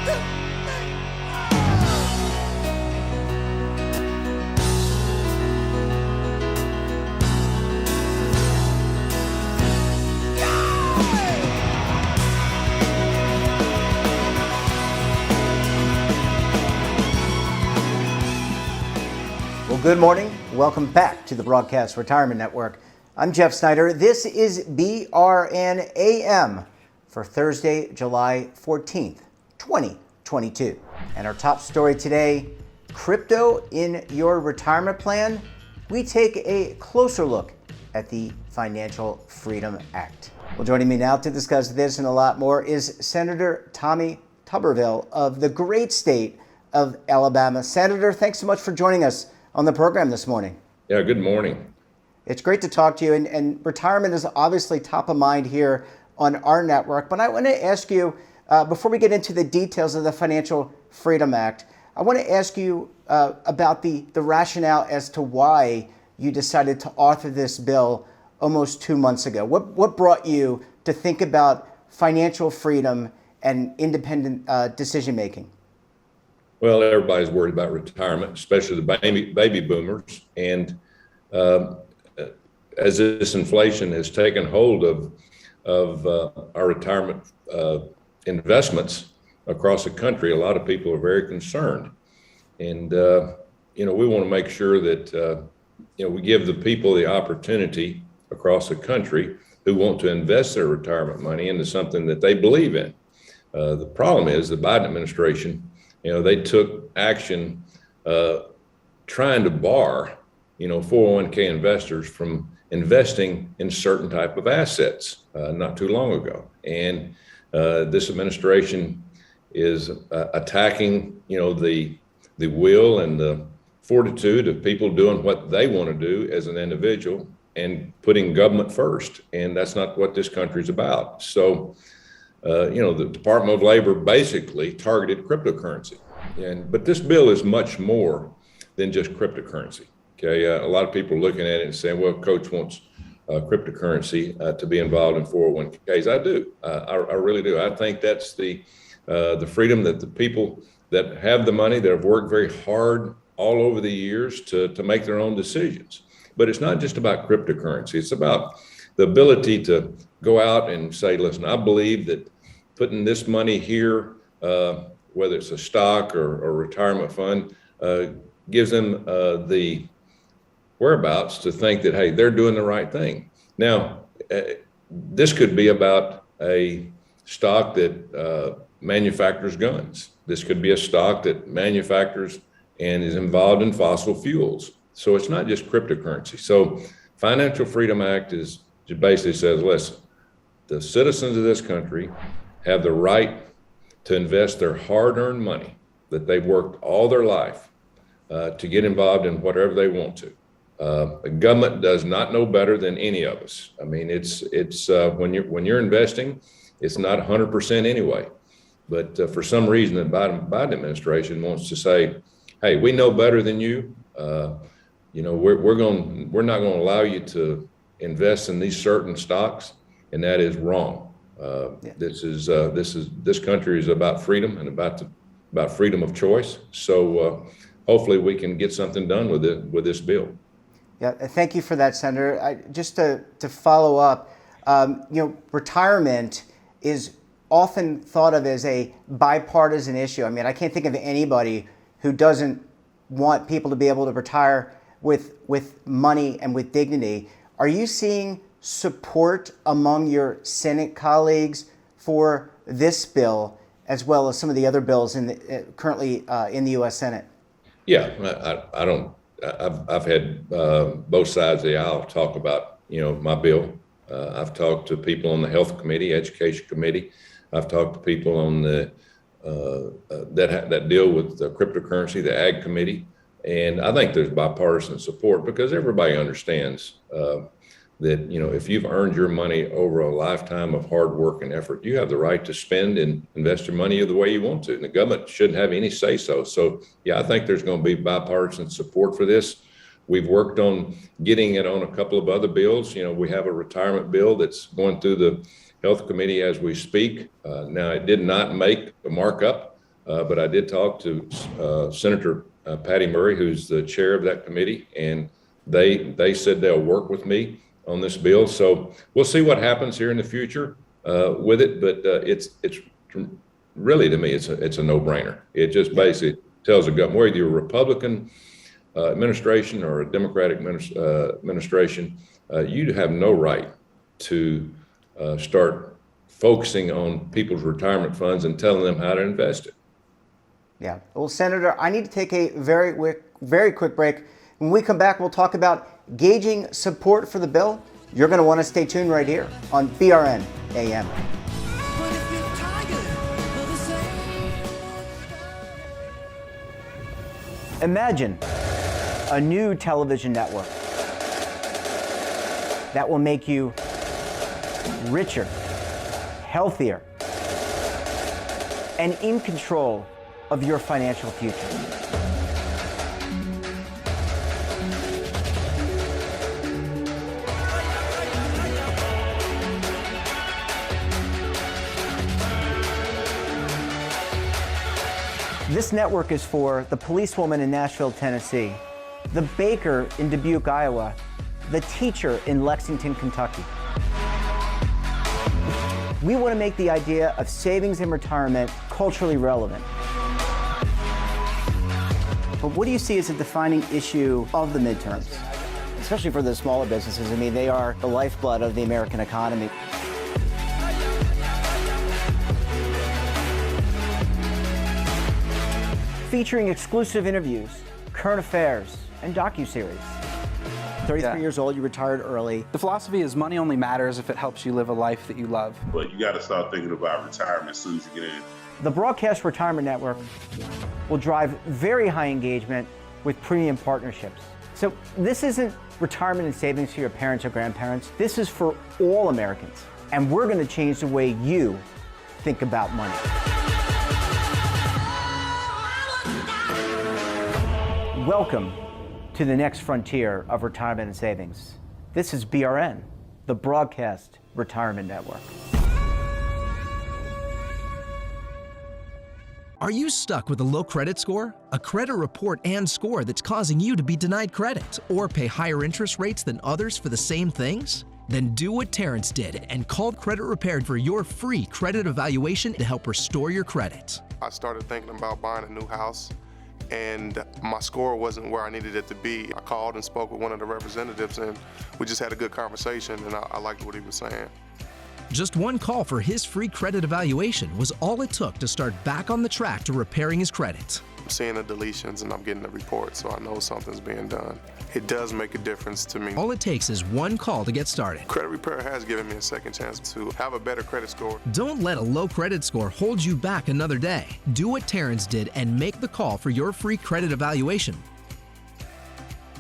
Good morning. Welcome back to the Broadcast Retirement Network. I'm Jeff Snyder. This is BRN AM for Thursday, July 14th, 2022. And our top story today, crypto in your retirement plan. We take a closer look at the Financial Freedom Act. Well, joining me now to discuss this and a lot more is Senator Tommy Tuberville of the great state of Alabama. Senator, thanks so much for joining us on the program this morning. Yeah, good morning. It's great to talk to you, and retirement is obviously top of mind here on our network. But I want to ask you, before we get into the details of the Financial Freedom Act, I want to ask you about the rationale as to why you decided to author this bill almost 2 months ago. What brought you to think about financial freedom and independent decision making? Well, everybody's worried about retirement, especially the baby boomers. And as this inflation has taken hold of our retirement investments across the country, a lot of people are very concerned. And, we want to make sure that, we give the people the opportunity across the country who want to invest their retirement money into something that they believe in. The problem is the Biden administration, they took action trying to bar, 401k investors from investing in certain type of assets not too long ago. And this administration is attacking, the will and the fortitude of people doing what they want to do as an individual and putting government first. And that's not what this country is about. So, the Department of Labor basically targeted cryptocurrency. But this bill is much more than just cryptocurrency. Okay, a lot of people are looking at it and saying, well, Coach wants cryptocurrency to be involved in 401ks. I do. I really do. I think that's the freedom that the people that have the money, that have worked very hard all over the years to make their own decisions. But it's not just about cryptocurrency. It's about the ability to go out and say, listen, I believe that putting this money here, whether it's a stock or a retirement fund, gives them the whereabouts to think that, hey, they're doing the right thing. Now, this could be about a stock that manufactures guns. This could be a stock that manufactures and is involved in fossil fuels. So it's not just cryptocurrency. So Financial Freedom Act basically says, listen, the citizens of this country have the right to invest their hard-earned money that they've worked all their life to get involved in whatever they want to. The government does not know better than any of us. I mean, it's when you're investing, it's not 100% anyway. But for some reason, the Biden administration wants to say, hey, we know better than you. We're not going to allow you to invest in these certain stocks, and that is wrong. This country is about freedom and about freedom of choice. So hopefully we can get something done with this bill. Yeah, thank you for that, Senator. Just to follow up, retirement is often thought of as a bipartisan issue. I mean, I can't think of anybody who doesn't want people to be able to retire with money and with dignity. Are you seeing support among your Senate colleagues for this bill, as well as some of the other bills currently in the U.S. Senate? Yeah, I don't. I've had both sides of the aisle talk about my bill. I've talked to people on the Health Committee, Education Committee. I've talked to people on the that deal with the cryptocurrency, the Ag Committee, and I think there's bipartisan support because everybody understands that if you've earned your money over a lifetime of hard work and effort, you have the right to spend and invest your money the way you want to, and the government shouldn't have any say so. So yeah, I think there's going to be bipartisan support for this. We've worked on getting it on a couple of other bills. We have a retirement bill that's going through the Health Committee as we speak. Now, it did not make the markup but I did talk to Senator Patty Murray, who's the chair of that committee, and they said they'll work with me on this bill. So we'll see what happens here in the future with it, but it's really, to me, it's a no-brainer. It just basically tells the government, whether you're a Republican administration or a Democratic administration, you have no right to start focusing on people's retirement funds and telling them how to invest it. Yeah. Well, Senator, I need to take a very quick break. When we come back, we'll talk about gauging support for the bill. You're going to want to stay tuned right here on BRN AM. Imagine a new television network that will make you richer, healthier, and in control of your financial future. This network is for the policewoman in Nashville, Tennessee, the baker in Dubuque, Iowa, the teacher in Lexington, Kentucky. We want to make the idea of savings and retirement culturally relevant. But what do you see as a defining issue of the midterms, especially for the smaller businesses? I mean, they are the lifeblood of the American economy. Featuring exclusive interviews, current affairs, and docuseries. 33 years old, you retired early. The philosophy is money only matters if it helps you live a life that you love. But you got to start thinking about retirement as soon as you get in. The Broadcast Retirement Network will drive very high engagement with premium partnerships. So this isn't retirement and savings for your parents or grandparents. This is for all Americans. And we're going to change the way you think about money. Welcome to the next frontier of retirement and savings. This is BRN, the Broadcast Retirement Network. Are you stuck with a low credit score? A credit report and score that's causing you to be denied credit or pay higher interest rates than others for the same things? Then do what Terrence did and call Credit Repaired for your free credit evaluation to help restore your credit. I started thinking about buying a new house, and my score wasn't where I needed it to be. I called and spoke with one of the representatives, and we just had a good conversation, and I liked what he was saying. Just one call for his free credit evaluation was all it took to start back on the track to repairing his credit. I'm seeing the deletions and I'm getting the report, so I know something's being done. It does make a difference to me. All it takes is one call to get started. Credit Repair has given me a second chance to have a better credit score. Don't let a low credit score hold you back another day. Do what Terrence did and make the call for your free credit evaluation.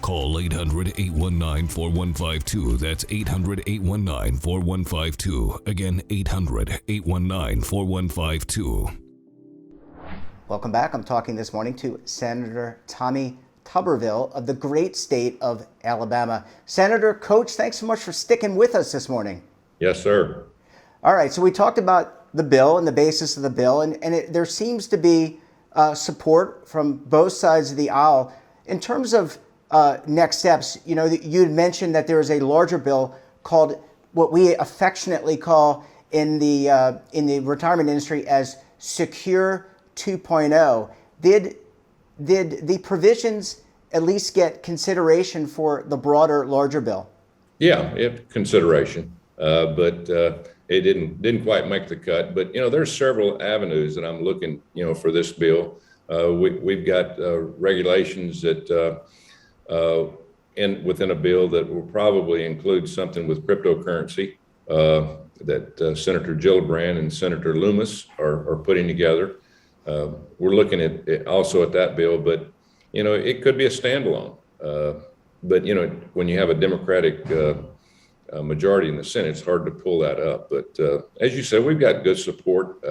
Call 800-819-4152. That's 800-819-4152. Again, 800-819-4152. Welcome back. I'm talking this morning to Senator Tommy Tuberville of the great state of Alabama. Senator, Coach, thanks so much for sticking with us this morning. Yes, sir. All right, so we talked about the bill and the basis of the bill, and there seems to be support from both sides of the aisle. In terms of next steps, you know, you had mentioned that there is a larger bill called what we affectionately call in the retirement industry as Secure 2.0. Did the provisions at least get consideration for the broader, larger bill? Yeah, consideration, but it didn't quite make the cut. But you know, there's several avenues that I'm looking, you know, for this bill. We've got regulations that within a bill that will probably include something with cryptocurrency that Senator Gillibrand and Senator Loomis are putting together. We're looking at also at that bill, but you know, it could be a standalone. But you know, when you have a Democratic majority in the Senate, it's hard to pull that up. But as you said, we've got good support.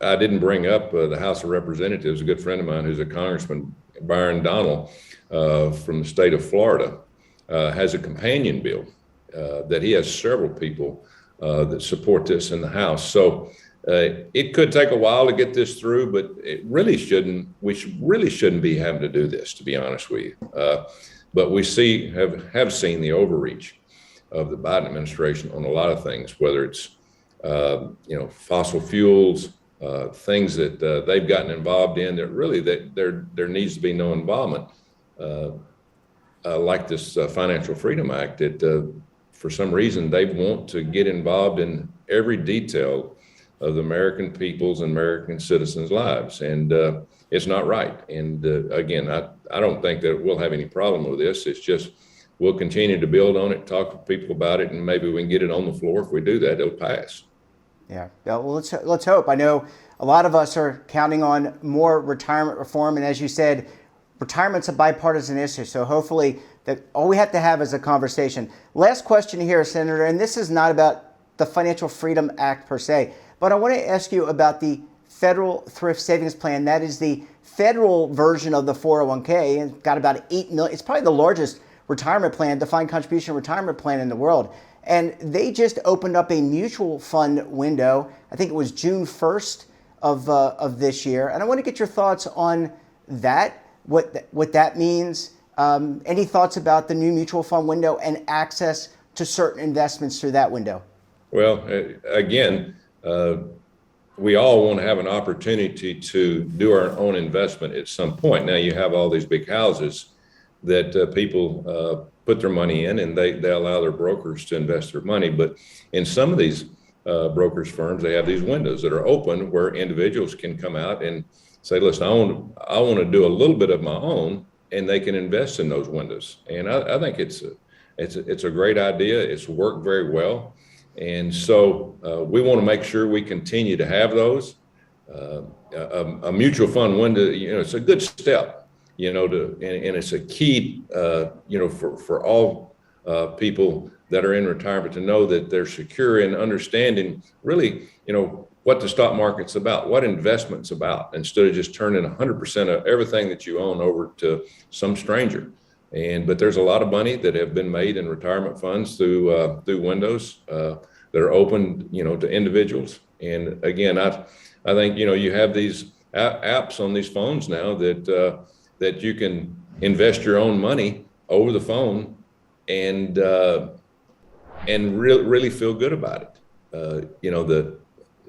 I didn't bring up the House of Representatives. A good friend of mine, who's a Congressman, Byron Donald, from the state of Florida, has a companion bill that he has several people that support this in the House. So It could take a while to get this through, but it really shouldn't. Really shouldn't be having to do this, to be honest with you. But we have seen the overreach of the Biden administration on a lot of things, whether it's fossil fuels, things that they've gotten involved in that really there needs to be no involvement, like this Financial Freedom Act that for some reason they want to get involved in every detail of the American people's and American citizens' lives. And it's not right. And again, I don't think that we'll have any problem with this. It's just we'll continue to build on it, talk to people about it, and maybe we can get it on the floor. If we do that, it'll pass. Yeah, well, let's hope. I know a lot of us are counting on more retirement reform. And as you said, retirement's a bipartisan issue. So hopefully that all we have to have is a conversation. Last question here, Senator, and this is not about the Financial Freedom Act per se, but I want to ask you about the Federal Thrift Savings Plan. That is the federal version of the 401k, and got about 8 million. It's probably the largest retirement plan, defined contribution retirement plan in the world. And they just opened up a mutual fund window. I think it was June 1st of this year. And I want to get your thoughts on that, what that means. Any thoughts about the new mutual fund window and access to certain investments through that window? Well, again, we all want to have an opportunity to do our own investment at some point. Now you have all these big houses that people put their money in, and they allow their brokers to invest their money. But in some of these brokers firms, they have these windows that are open where individuals can come out and say, listen, I want to do a little bit of my own, and they can invest in those windows. And I think it's a great idea. It's worked very well. And so we want to make sure we continue to have those. A mutual fund window, it's a good step, and it's a key, for all people that are in retirement to know that they're secure in understanding really, what the stock market's about, what investment's about, instead of just turning 100% of everything that you own over to some stranger. But there's a lot of money that have been made in retirement funds through windows that are open, to individuals. And again, I think you have these apps on these phones now that you can invest your own money over the phone and really feel good about it.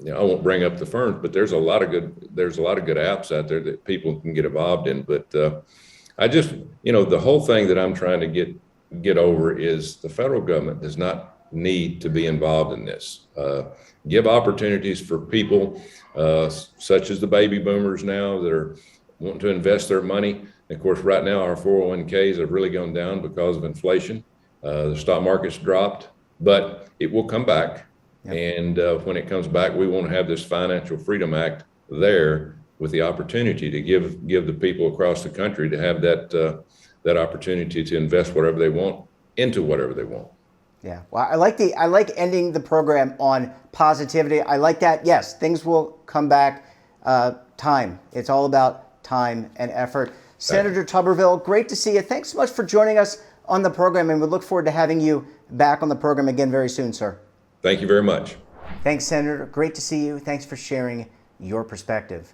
I won't bring up the firms, but there's a lot of good apps out there that people can get involved in. But I just, the whole thing that I'm trying to get over is the federal government does not need to be involved in this. Give opportunities for people such as the baby boomers now that are wanting to invest their money. And of course, right now our 401ks have really gone down because of inflation. The stock market's dropped, but it will come back. Yep. And when it comes back, we want to have this Financial Freedom Act there with the opportunity to give the people across the country to have that opportunity to invest whatever they want into whatever they want. Yeah, well, I like ending the program on positivity. I like that. Yes, things will come back. Time. It's all about time and effort. Senator Tuberville, great to see you. Thanks so much for joining us on the program, and we look forward to having you back on the program again very soon, sir. Thank you very much. Thanks, Senator. Great to see you. Thanks for sharing your perspective.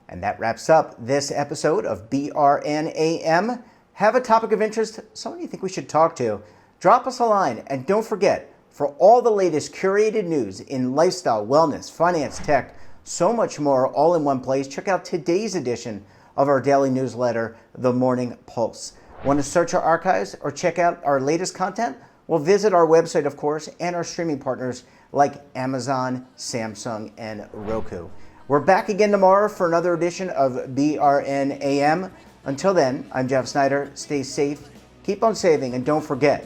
And that wraps up this episode of BRN AM. Have a topic of interest, someone you think we should talk to? Drop us a line, and don't forget, for all the latest curated news in lifestyle, wellness, finance, tech, so much more all in one place, check out today's edition of our daily newsletter, The Morning Pulse. Want to search our archives or check out our latest content? Well, visit our website, of course, and our streaming partners like Amazon, Samsung, and Roku. We're back again tomorrow for another edition of BRN AM. Until then, I'm Jeff Snyder. Stay safe, keep on saving, and don't forget,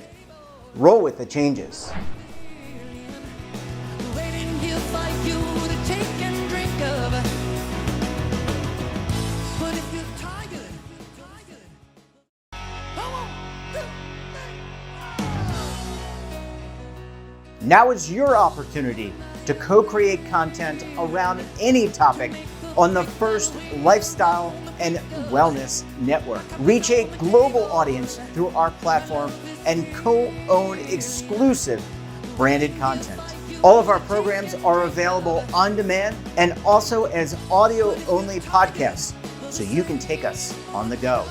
roll with the changes. Now is your opportunity to co-create content around any topic on the first lifestyle and wellness network. Reach a global audience through our platform and co-own exclusive branded content. All of our programs are available on demand and also as audio-only podcasts, so you can take us on the go.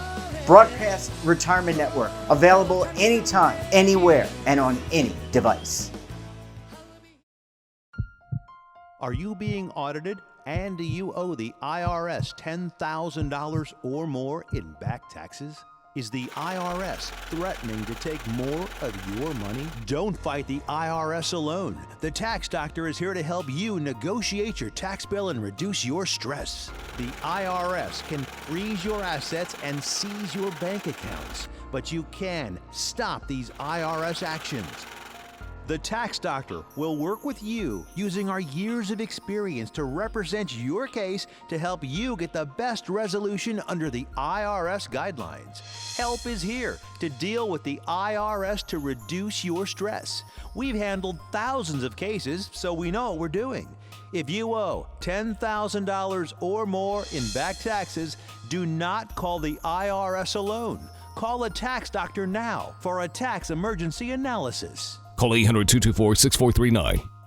Broadcast Retirement Network, available anytime, anywhere, and on any device. Are you being audited and do you owe the IRS $10,000 or more in back taxes? Is the IRS threatening to take more of your money? Don't fight the IRS alone. The Tax Doctor is here to help you negotiate your tax bill and reduce your stress. The IRS can freeze your assets and seize your bank accounts, but you can stop these IRS actions. The Tax Doctor will work with you using our years of experience to represent your case to help you get the best resolution under the IRS guidelines. Help is here to deal with the IRS to reduce your stress. We've handled thousands of cases, so we know what we're doing. If you owe $10,000 or more in back taxes, do not call the IRS alone. Call a Tax Doctor now for a tax emergency analysis. Call 800-224-6439.